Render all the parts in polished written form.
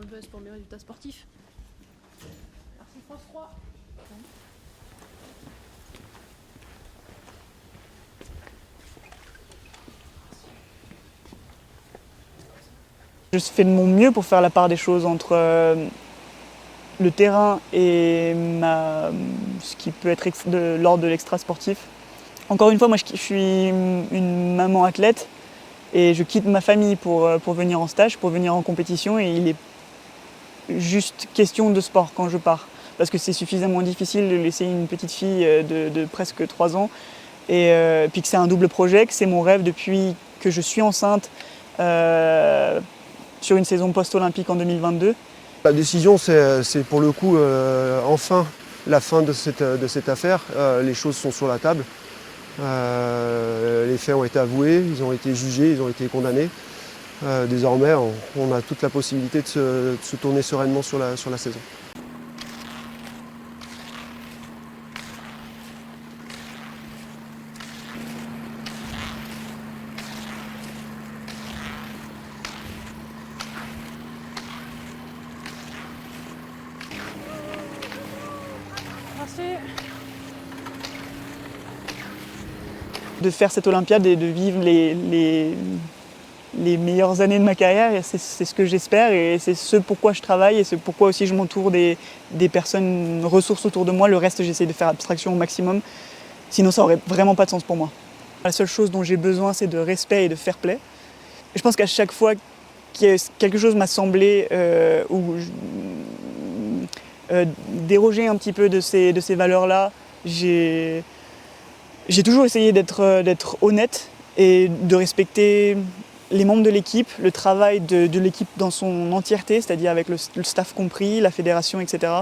le buzz pour mes résultats sportifs. Merci France 3. Je fais de mon mieux pour faire la part des choses entre le terrain et ce qui peut être de l'ordre de l'extra-sportif. Encore une fois, moi je suis une maman athlète et je quitte ma famille pour venir en stage, pour venir en compétition, et il est juste question de sport quand je pars. Parce que c'est suffisamment difficile de laisser une petite fille de presque 3 ans, et puis que c'est un double projet, que c'est mon rêve depuis que je suis enceinte sur une saison post-olympique en 2022. La décision, c'est pour le coup enfin la fin de cette affaire. Les choses sont sur la table. Les faits ont été avoués, ils ont été jugés, ils ont été condamnés. Désormais, on a toute la possibilité de se tourner sereinement sur la saison. Merci. De faire cette Olympiade et de vivre les meilleures années de ma carrière, et c'est ce que j'espère, et c'est ce pourquoi je travaille, et c'est pourquoi aussi je m'entoure des personnes ressources autour de moi. Le reste, j'essaie de faire abstraction au maximum, sinon ça aurait vraiment pas de sens pour moi. La seule chose dont j'ai besoin, c'est de respect et de fair play. Et je pense qu'à chaque fois que quelque chose m'a semblé déroger un petit peu de ces valeurs-là, j'ai toujours essayé d'être honnête et de respecter les membres de l'équipe, le travail de l'équipe dans son entièreté, c'est-à-dire avec le staff compris, la fédération, etc.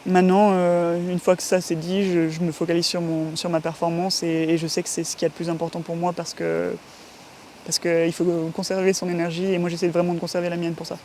Maintenant, une fois que ça c'est dit, je me focalise sur ma performance, et je sais que c'est ce qui est le plus important pour moi, parce qu'il faut conserver son énergie, et moi j'essaie vraiment de conserver la mienne pour ça.